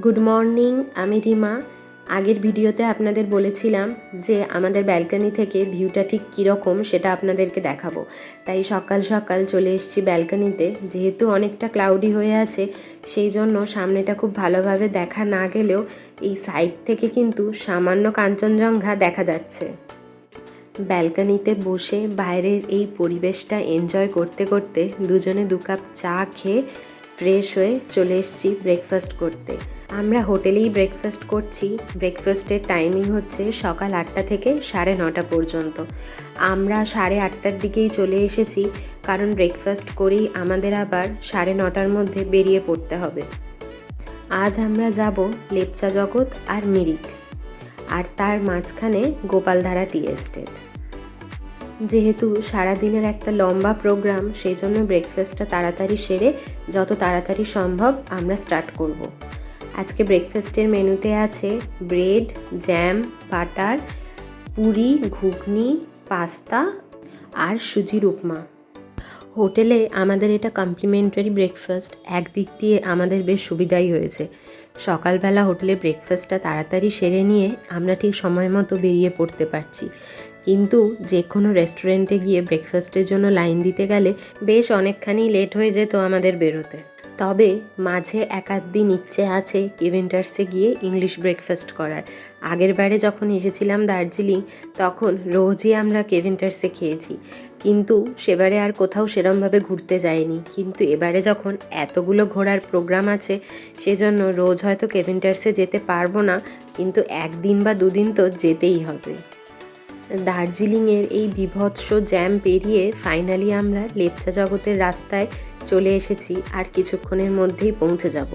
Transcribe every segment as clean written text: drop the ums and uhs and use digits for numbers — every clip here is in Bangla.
গুড মর্নিং, আমি রিমা। আগের ভিডিওতে আপনাদের বলেছিলাম যে আমাদের ব্যালকনি থেকে ভিউটা ঠিক কীরকম সেটা আপনাদেরকে দেখাবো। তাই সকাল সকাল চলে এসেছি ব্যালকনিতে। যেহেতু অনেকটা ক্লাউডি হয়ে আছে, সেই জন্য সামনেটা খুব ভালোভাবে দেখা না গেলেও এই সাইড থেকে কিন্তু সামান্য কাঞ্চনজঙ্ঘা দেখা যাচ্ছে। ব্যালকনিতে বসে বাইরের এই পরিবেশটা এনজয় করতে করতে দুজনে 2 কাপ চা খেয়ে ফ্রেশ হয়ে চলে এসেছি ব্রেকফাস্ট করতে। আমরা হোটেলেই ব্রেকফাস্ট করছি। ব্রেকফাস্টের টাইমিং হচ্ছে সকাল 8টা থেকে 9:30 পর্যন্ত। আমরা 8:30টার দিকেই চলে এসেছি, কারণ ব্রেকফাস্ট করেই আমাদের আবার 9:30টার মধ্যে বেরিয়ে পড়তে হবে। আজ আমরা যাব লেপচা জগৎ আর মিরিক, আর তার মাঝখানে গোপালধারা টি এস্টেট। যেহেতু সারাদিনের একটা লম্বা প্রোগ্রাম, সেই জন্য ব্রেকফাস্টটা তাড়াতাড়ি সেরে যত তাড়াতাড়ি সম্ভব আমরা স্টার্ট করব। আজকে ব্রেকফাস্টের মেনুতে আছে ব্রেড, জ্যাম, বাটার, পুরি, ঘুগনি, পাস্তা আর সুজির উপমা। হোটেলে আমাদের এটা কমপ্লিমেন্টারি ব্রেকফাস্ট। একদিক দিয়ে আমাদের বেশ সুবিধাই হয়েছে। সকালবেলা হোটেলে ব্রেকফাস্টটা তাড়াতাড়ি সেরে নিয়ে আমরা ঠিক সময় মতো বেরিয়ে পড়তে পারছি। কিন্তু যে কোনো রেস্টুরেন্টে গিয়ে ব্রেকফাস্টের জন্য লাইন দিতে গেলে বেশ অনেকখানি লেট হয়ে যেত আমাদের বেরোতে। তবে মাঝে এক আধ দিন ইচ্ছে আছে কেভেন্টার্সে গিয়ে ইংলিশ ব্রেকফাস্ট করার। আগের বারে যখন এসেছিলাম দার্জিলিং, তখন রোজই আমরা কেভেন্টার্সে খেয়েছি, কিন্তু সেবারে আর কোথাও সেরমভাবে ঘুরতে যাইনি। কিন্তু এবারে যখন এতগুলো ঘোরার প্রোগ্রাম আছে, সেজন্য রোজ হয়তো কেভেন্টার্সে যেতে পারবো না, কিন্তু একদিন বা দুদিন তো যেতেই হবে। দার্জিলিংয়ের এই বীভৎস জ্যাম পেরিয়ে ফাইনালি আমরা লেপচা জগতের রাস্তায় চলে এসেছি, আর কিছুক্ষণের মধ্যেই পৌঁছে যাব।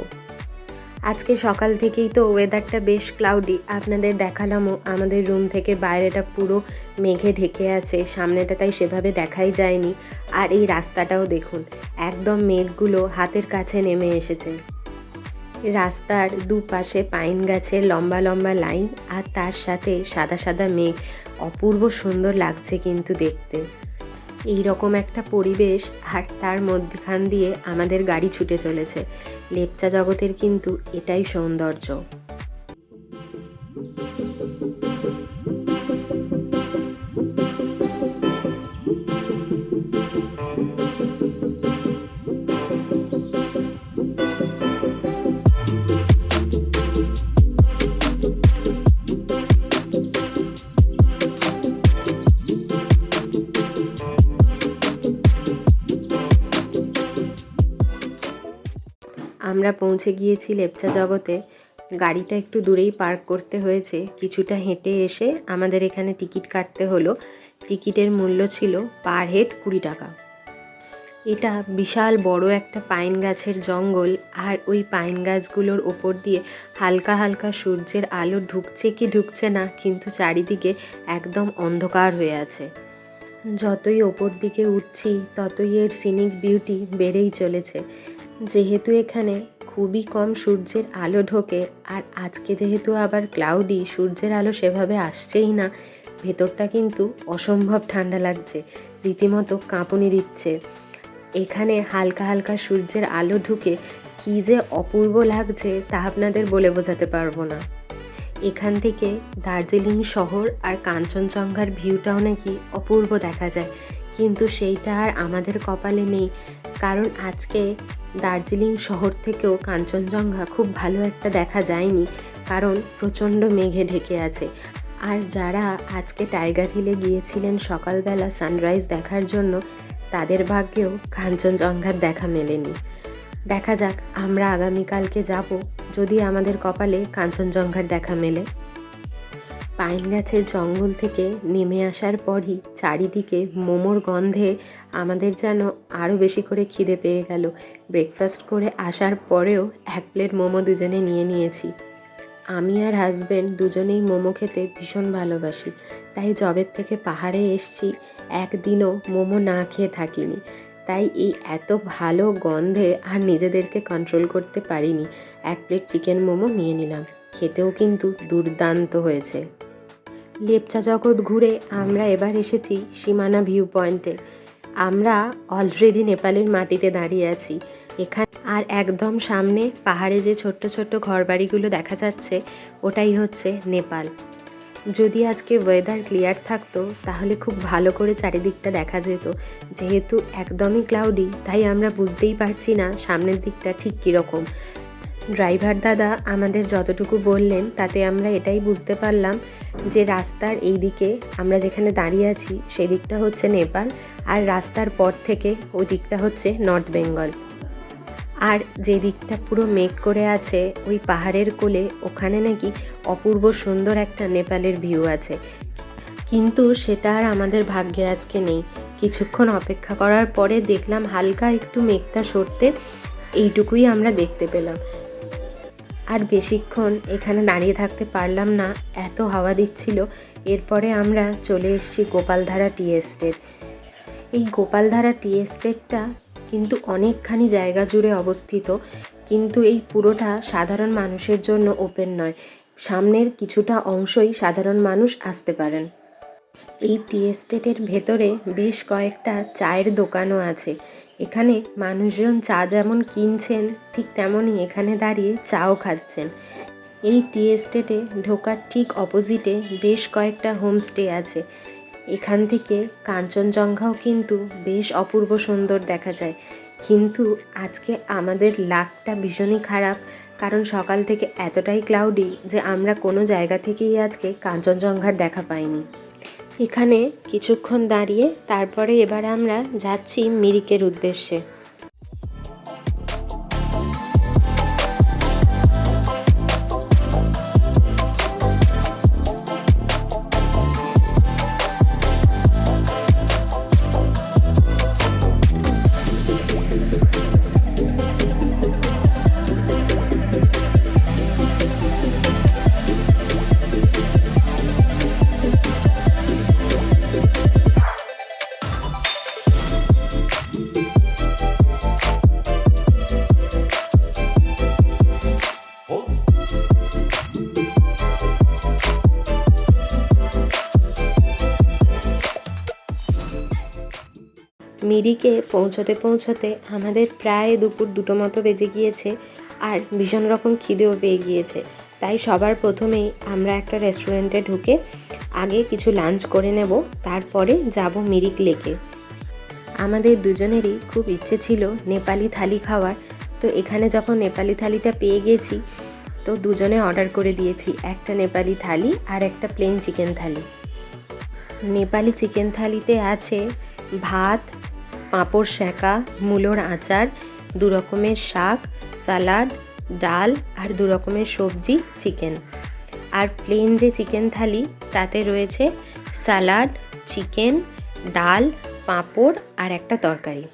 আজকে সকাল থেকেই তো ওয়েদারটা বেশ ক্লাউডি। আপনাদের দেখালামও আমাদের রুম থেকে বাইরেটা পুরো মেঘে ঢেকে আছে, সামনেটা তাই সেভাবে দেখাই যায়নি। আর এই রাস্তাটাও দেখুন, একদম মেঘগুলো হাতের কাছে নেমে এসেছে। রাস্তার দুপাশে পাইন গাছের লম্বা লম্বা লাইন, আর তার সাথে সাদা সাদা মেঘ। অপূর্ব সুন্দর লাগছে কিন্তু দেখতে এই রকম একটা পরিবেশ। আর তার মধ্যখান দিয়ে আমাদের গাড়ি ছুটে চলেছে। লেপচা জগতের কিন্তু এটাই সৌন্দর্য। আমরা পৌঁছে গিয়েছি লেপচা জগতে। গাড়িটা একটু দূরেই পার্ক করতে হয়েছে। কিছুটা হেঁটে এসে আমাদের এখানে টিকিট কাটতে হলো। টিকিটের মূল্য ছিল পার হেড 20 টাকা। এটা বিশাল বড় একটা পাইন গাছের জঙ্গল, আর ওই পাইন গাছগুলোর ওপর দিয়ে হালকা হালকা সূর্যের আলো ঢুকছে কি ঢুকছে না, কিন্তু চারিদিকে একদম অন্ধকার হয়ে আছে। যতই ওপর দিকে উঠছি ততই এর সিনিক বিউটি বেড়েই চলেছে। যেহেতু এখানে খুবই কম সূর্যের আলো ঢোকে, আর আজকে যেহেতু আবার ক্লাউডি, সূর্যের আলো সেভাবে আসছেই না, ভেতরটা কিন্তু অসম্ভব ঠান্ডা লাগছে, রীতিমতো কাঁপুনি দিচ্ছে। এখানে হালকা হালকা সূর্যের আলো ঢুকে কী যে অপূর্ব লাগছে তা আপনাদের বলে বোঝাতে পারবো না। এখান থেকে দার্জিলিং শহর আর কাঞ্চনজঙ্ঘার ভিউটাও নাকি অপূর্ব দেখা যায়, কিন্তু সেইটা আর আমাদের কপালে নেই। কারণ আজকে দার্জিলিং শহর থেকেও কাঞ্চনজঙ্ঘা খুব ভালো একটা দেখা যায়নি, কারণ প্রচণ্ড মেঘে ঢেকে আছে। আর যারা আজকে টাইগার হিলে গিয়েছিলেন সকালবেলা সানরাইজ দেখার জন্য, তাদের ভাগ্যেও কাঞ্চনজঙ্ঘার দেখা মেলেনি। দেখা যাক আমরা আগামীকালকে যাব, যদি আমাদের কপালে কাঞ্চনজঙ্ঘার দেখা মেলে। পাইন গাছের জঙ্গল থেকে নেমে আসার পরই চারিদিকে মোমোর গন্ধে আমাদের যেন আরও বেশি করে খিদে পেয়ে গেল। ব্রেকফাস্ট করে আসার পরেও 1 প্লেট মোমো দুজনে নিয়ে নিয়েছি। আমি আর হাজব্যান্ড দুজনেই মোমো খেতে ভীষণ ভালোবাসি, তাই যবের থেকে পাহাড়ে এসছি একদিনও মোমো না খেয়ে থাকিনি। তাই এই এত ভালো গন্ধে আর নিজেদেরকে কন্ট্রোল করতে পারিনি, 1 প্লেট চিকেন মোমো নিয়ে নিলাম। খেতেও কিন্তু দুর্দান্ত হয়েছে। লেপচা জগৎ ঘুরে আমরা এবার এসেছি সীমানা ভিউ পয়েন্টে। আমরা অলরেডি নেপালের মাটিতে দাঁড়িয়ে আছি। এখানে আর একদম সামনে পাহাড়ে যে ছোট্ট ছোট্ট ঘরবাড়িগুলো দেখা যাচ্ছে ওটাই হচ্ছে নেপাল। যদি আজকে ওয়েদার ক্লিয়ার থাকতো তাহলে খুব ভালো করে চারিদিকটা দেখা যেত। যেহেতু একদমই ক্লাউডি, তাই আমরা বুঝতেই পারছি না সামনের দিকটা ঠিক কীরকম। ড্রাইভার দাদা আমাদের যতটুকু বললেন তাতে আমরা এটাই বুঝতে পারলাম যে রাস্তার এই দিকে আমরা যেখানে দাঁড়িয়ে আছি সেই দিকটা হচ্ছে নেপাল, আর রাস্তার পর থেকে ওই দিকটা হচ্ছে নর্থ বেঙ্গল। আর যে দিকটা পুরো মেঘ করে আছে ওই পাহাড়ের কোলে, ওখানে নাকি অপূর্ব সুন্দর একটা নেপালের ভিউ আছে, কিন্তু সেটা আর আমাদের ভাগ্যে আজকে নেই। কিছুক্ষণ অপেক্ষা করার পরে দেখলাম হালকা একটু মেঘটা সরতে, এইটুকুই আমরা দেখতে পেলাম। আর বেশিক্ষণ এখানে দাঁড়িয়ে থাকতে পারলাম না, এত হাওয়া দিচ্ছিল। এরপরে আমরা চলে এসেছি গোপালধারা টি এস্টেট। এই গোপালধারা টি এস্টেটটা কিন্তু অনেকখানি জায়গা জুড়ে অবস্থিত, কিন্তু এই পুরোটা সাধারণ মানুষের জন্য ওপেন নয়। সামনের কিছুটা অংশই সাধারণ মানুষ আসতে পারেন। এই টি এস্টেটের ভেতরে বেশ কয়েকটা চায়ের দোকানও আছে। এখানে মানুষজন চা যেমন কিনছেন ঠিক তেমনই এখানে দাঁড়িয়ে চাও খাচ্ছেন। এই টি এস্টেটে ঢোকার ঠিক অপোজিটে বেশ কয়েকটা হোমস্টে আছে। এখান থেকে কাঞ্চনজঙ্ঘাও কিন্তু বেশ অপূর্ব সুন্দর দেখা যায়। কিন্তু আজকে আমাদের লাকটা ভীষণই খারাপ, কারণ সকাল থেকে এতটাই ক্লাউডি যে আমরা কোনো জায়গা থেকেই আজকে কাঞ্চনজঙ্ঘার দেখা পাইনি। এখানে কিছুক্ষণ দাঁড়িয়ে তারপরে এবার আমরা যাচ্ছি মিরিকের উদ্দেশ্যে। মিরিকে পৌঁছতে পৌঁছতে আমাদের প্রায় দুপুর 2টো মতো বেজে গিয়েছে, আর ভীষণ রকম খিদেও পেয়ে গিয়েছে। তাই সবার প্রথমেই আমরা একটা রেস্টুরেন্টে ঢুকে আগে কিছু লাঞ্চ করে নেব, তারপরে যাব মিরিক লেকে। আমাদের দুজনেরই খুব ইচ্ছে ছিল নেপালি থালি খাওয়ার, তো এখানে যখন নেপালি থালিটা পেয়ে গেছি তো দুজনে অর্ডার করে দিয়েছি একটা নেপালি থালি আর একটা প্লেন চিকেন থালি। নেপালি চিকেন থালিতে আছে ভাত, পাঁপড় সেঁকা, মূলোর আচার, 2 রকমের শাক, সালাড, ডাল আর 2 রকমের সবজি, চিকেন। আর প্লেন যে চিকেন থালি তাতে রয়েছে সালাড, চিকেন, ডাল, পাঁপড় আর একটা তরকারি।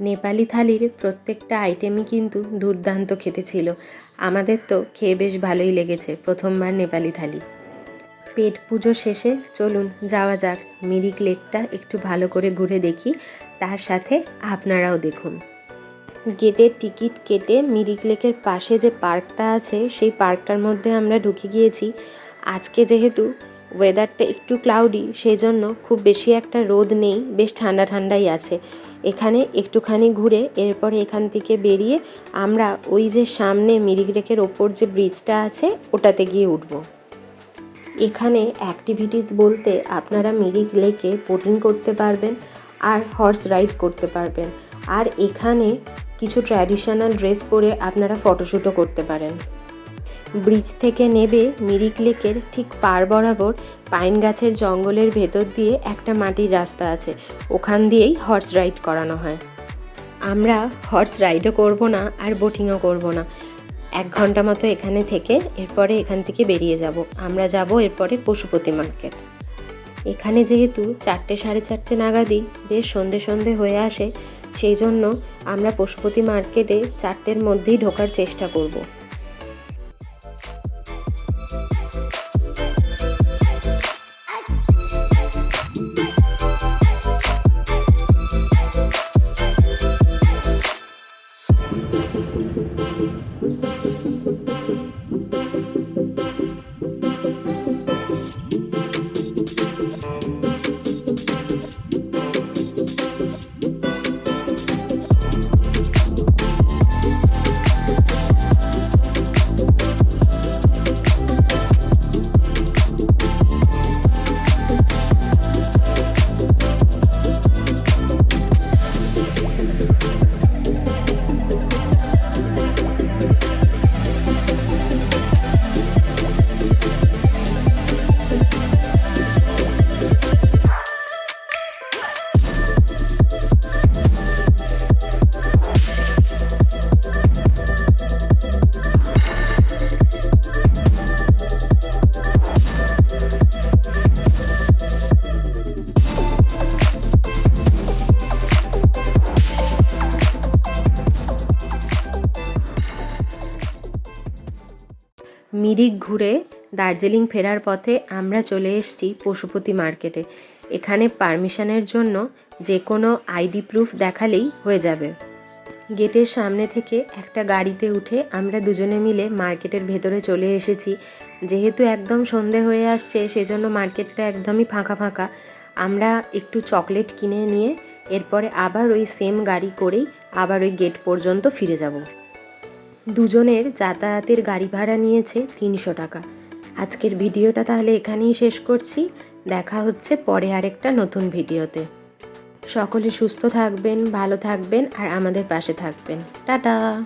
নেপালি থালির প্রত্যেকটা আইটেমই কিন্তু দুর্দান্ত খেতে ছিল। আমাদের তো খেয়ে বেশ ভালোই লেগেছে, প্রথমবার নেপালি থালি। পেট পুজো শেষে চলুন যাওয়া যাক মিরিক লেকটা একটু ভালো করে ঘুরে দেখি, তার সাথে আপনারাও দেখুন। গেটের টিকিট কেটে মিরিক লেকের পাশে যে পার্কটা আছে সেই পার্কটার মধ্যে আমরা ঢুকে গিয়েছি। আজকে যেহেতু ওয়েদারটা একটু ক্লাউডি, সেই জন্য খুব বেশি একটা রোদ নেই, বেশ ঠান্ডা ঠান্ডাই আছে। এখানে একটুখানি ঘুরে এরপরে এখান থেকে বেরিয়ে আমরা ওই যে সামনে মিরিক লেকের ওপর যে ব্রিজটা আছে ওটাতে গিয়ে উঠব। এখানে অ্যাক্টিভিটিস বলতে আপনারা মিরিক লেকে বোটিং করতে পারবেন আর হর্স রাইড করতে পারবেন, আর এখানে কিছু ট্র্যাডিশনাল ড্রেস পরে আপনারা ফটোশ্যুটও করতে পারেন। ব্রিজ থেকে নেবে মিরিক লেকের ঠিক পার বরাবর পাইন গাছের জঙ্গলের ভেতর দিয়ে একটা মাটির রাস্তা আছে, ওখান দিয়েই হর্স রাইড করানো হয়। আমরা হর্স রাইডও করব না আর বোটিংও করব না, 1 ঘন্টা মতো এখানে থেকে এরপরে এখান থেকে বেরিয়ে যাব। আমরা যাব এরপরে পশুপতি মার্কেট। এখানে যেহেতু 4টে সাড়ে 4টে নাগাদই বেশ সন্ধে সন্ধে হয়ে আসে, সেই জন্য আমরা পশুপতি মার্কেটে 4টের মধ্যেই ঢোকার চেষ্টা করব। মিরিক ঘুরে দার্জিলিং ফেরার পথে আমরা চলে এসেছি পশুপতি মার্কেটে। এখানে পারমিশনের জন্য যে কোনো আইডি প্রুফ দেখালেই হয়ে যাবে। গেটের সামনে থেকে একটা গাড়িতে উঠে আমরা দুজনে মিলে মার্কেটের ভেতরে চলে এসেছি। যেহেতু একদম সন্ধে হয়ে আসছে সেজন্য মার্কেটটা একদমই ফাঁকা ফাঁকা। আমরা একটু চকলেট কিনে নিয়ে এরপরে আবার ওই সেম গাড়ি করেই আবার ওই গেট পর্যন্ত ফিরে যাব। দুজনের যাতায়াতের গাড়ি ভাড়া নিয়েছে 300 টাকা। আজকের ভিডিওটা তাহলে এখানেই শেষ করছি। দেখা হচ্ছে পরে আরেকটা নতুন ভিডিওতে। সকলে সুস্থ থাকবেন, ভালো থাকবেন আর আমাদের পাশে থাকবেন। টাটা।